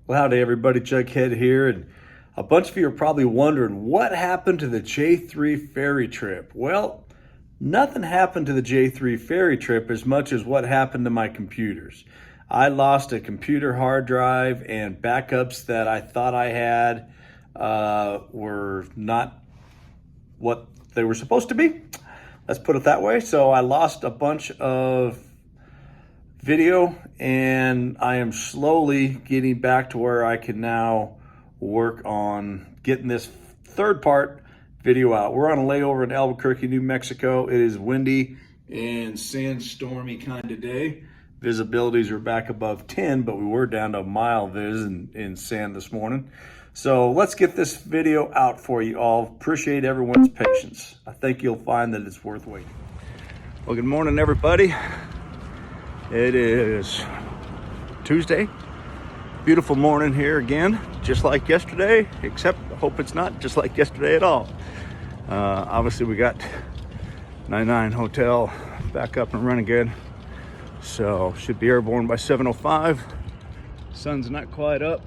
Well, howdy everybody, Jughead here, and a bunch of you are probably wondering what happened to the J3 ferry trip. Well, nothing happened to the J3 ferry trip as much as what happened to my computers. I lost a computer hard drive, and backups that I thought I had were not what they were supposed to be. Let's put it that way. So I lost a bunch of video, and I am slowly getting back to where I can now work on getting this third part video out. We're on a layover in Albuquerque, New Mexico. It is windy and sandstormy kind of day. Visibilities are back above 10, but we were down to a mile vis in sand this morning. So let's get this video out for you all. Appreciate everyone's patience. I think you'll find that it's worth waiting. Well, good morning, everybody. It is Tuesday. Beautiful morning here again, just like yesterday, except I hope it's not just like yesterday at all. Obviously we got 99 Hotel back up and running good. So should be airborne by 7:05. Sun's not quite up.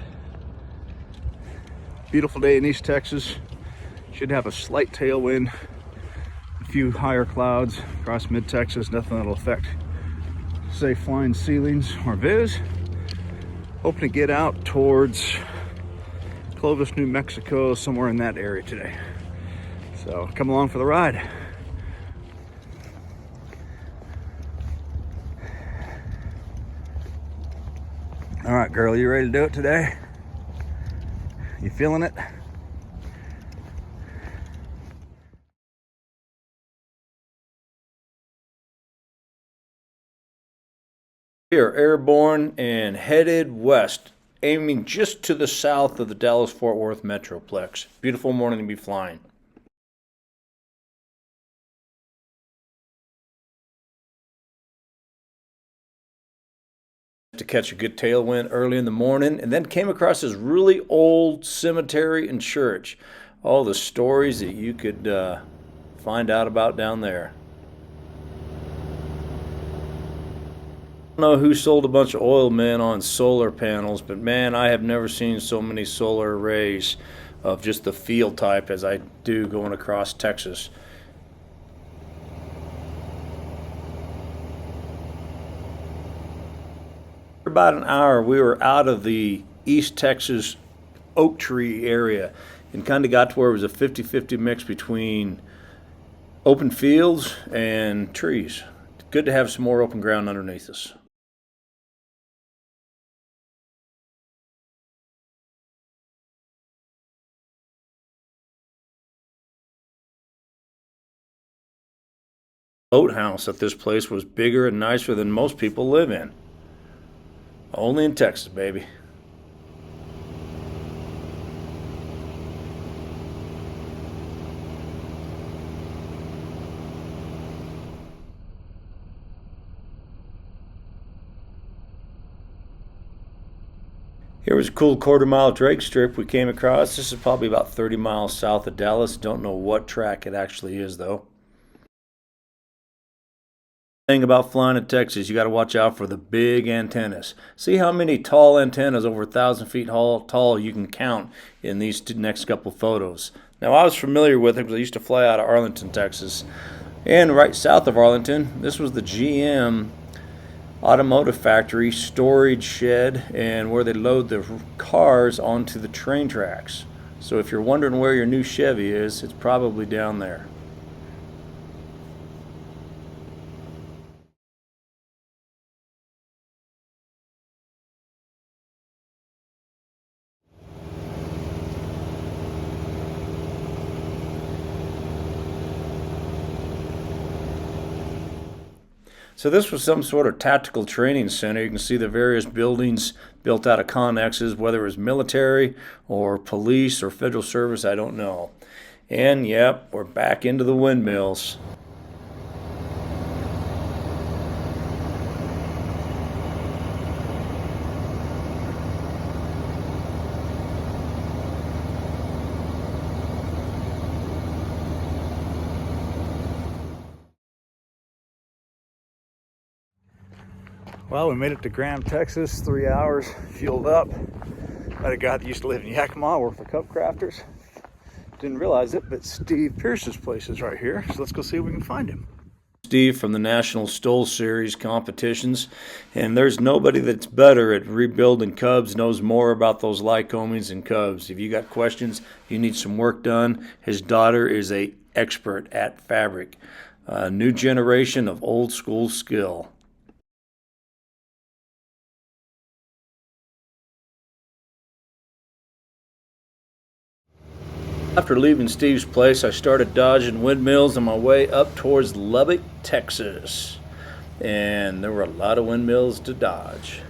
Beautiful day in East Texas. Should have a slight tailwind, a few higher clouds across mid-Texas, nothing that'll affect say flying ceilings or viz. Hoping to get out towards Clovis, New Mexico, somewhere in that area today. So come along for the ride. All right, girl, you ready to do it today? You feeling it? We are airborne and headed west, aiming just to the south of the Dallas-Fort Worth Metroplex. Beautiful morning to be flying. To catch a good tailwind early in the morning, and then came across this really old cemetery and church. All the stories that you could find out about down there. I don't know who sold a bunch of oil men on solar panels, but man, I have never seen so many solar arrays of just the field type as I do going across Texas. For about an hour, we were out of the East Texas oak tree area and kind of got to where it was a 50-50 mix between open fields and trees. Good to have some more open ground underneath us. Boathouse at this place was bigger and nicer than most people live in. Only in Texas, baby. Here was a cool quarter-mile drag strip we came across. This is probably about 30 miles south of Dallas. Don't know what track it actually is, though. Thing about flying in Texas, you got to watch out for the big antennas. See how many tall antennas over 1,000 feet tall you can count in these next couple photos. Now, I was familiar with it because I used to fly out of Arlington, Texas. And right south of Arlington, this was the GM automotive factory storage shed and where they load the cars onto the train tracks. So if you're wondering where your new Chevy is, it's probably down there. So this was some sort of tactical training center. You can see the various buildings built out of connexes, whether it was military or police or federal service, I don't know. And yep, we're back into the windmills. Well, we made it to Graham, Texas, 3 hours, fueled up. Met a guy that used to live in Yakima, worked for Cup Crafters. Didn't realize it, but Steve Pierce's place is right here, so let's go see if we can find him. Steve from the National Stoll Series competitions, and there's nobody that's better at rebuilding cubs, knows more about those Lycomings and cubs. If you got questions, you need some work done, his daughter is an expert at fabric. A new generation of old school skill. After leaving Steve's place, I started dodging windmills on my way up towards Lubbock, Texas. And there were a lot of windmills to dodge.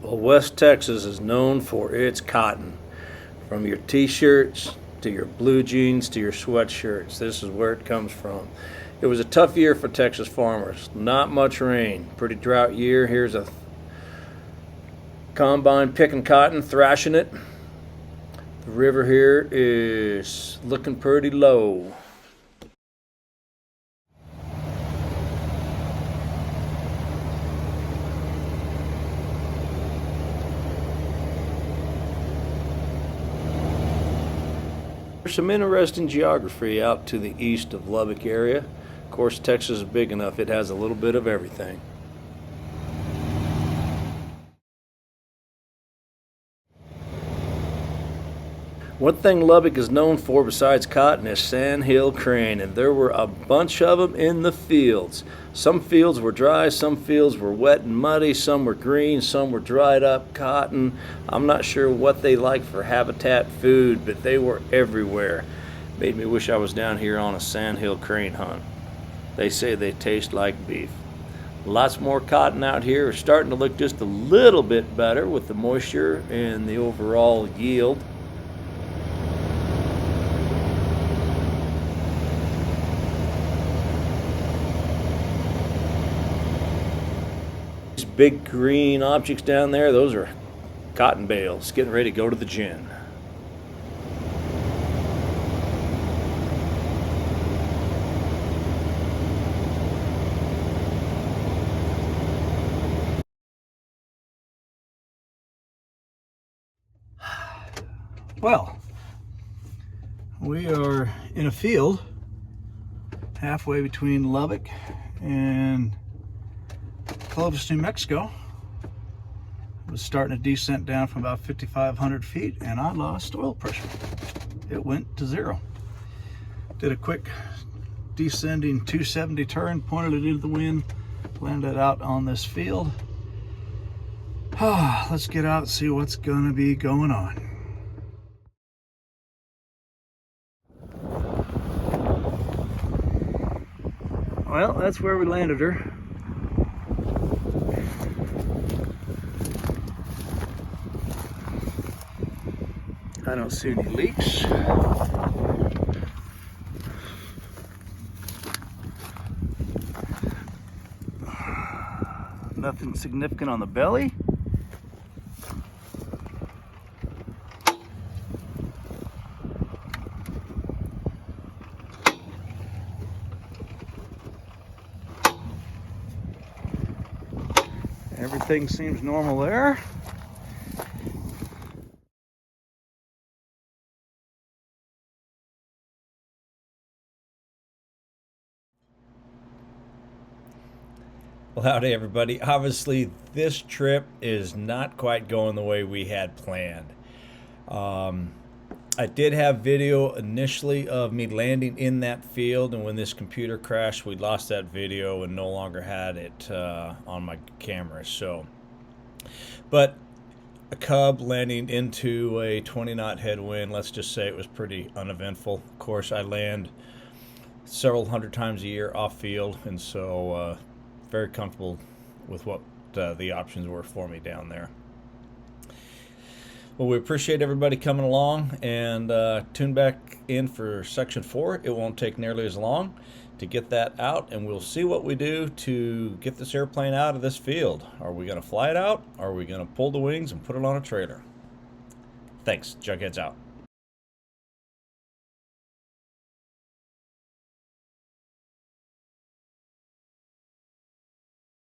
Well, West Texas is known for its cotton. From your t-shirts to your blue jeans to your sweatshirts, this is where it comes from. It was a tough year for Texas farmers. Not much rain. Pretty drought year. Here's a combine picking cotton, thrashing it. The river here is looking pretty low. There's some interesting geography out to the east of Lubbock area. Of course, Texas is big enough, it has a little bit of everything. One thing Lubbock is known for besides cotton is sandhill crane, and there were a bunch of them in the fields. Some fields were dry, some fields were wet and muddy, some were green, some were dried up cotton. I'm not sure what they like for habitat food, but they were everywhere. Made me wish I was down here on a sandhill crane hunt. They say they taste like beef. Lots more cotton out here. It's starting to look just a little bit better with the moisture and the overall yield. Big green objects down there, those are cotton bales getting ready to go to the gin. Well, we are in a field halfway between Lubbock and Clovis, New Mexico. It was starting to descent down from about 5,500 feet, and I lost oil pressure. It went to zero. Did a quick descending 270 turn, pointed it into the wind, landed out on this field. Let's get out and see what's gonna be going on. Well, that's where we landed her. I don't see any leaks. Nothing significant on the belly. Everything seems normal there. Well, howdy everybody. Obviously, this trip is not quite going the way we had planned. I did have video initially of me landing in that field, and when this computer crashed, we lost that video and no longer had it on my camera. So, but a cub landing into a 20-knot headwind, let's just say it was pretty uneventful. Of course, I land several hundred times a year off field, and so very comfortable with what the options were for me down there. Well, we appreciate everybody coming along, and tune back in for section 4. It won't take nearly as long to get that out, and we'll see what we do to get this airplane out of this field. Are we going to fly it out? Or are we going to pull the wings and put it on a trailer? Thanks. Jughead's out.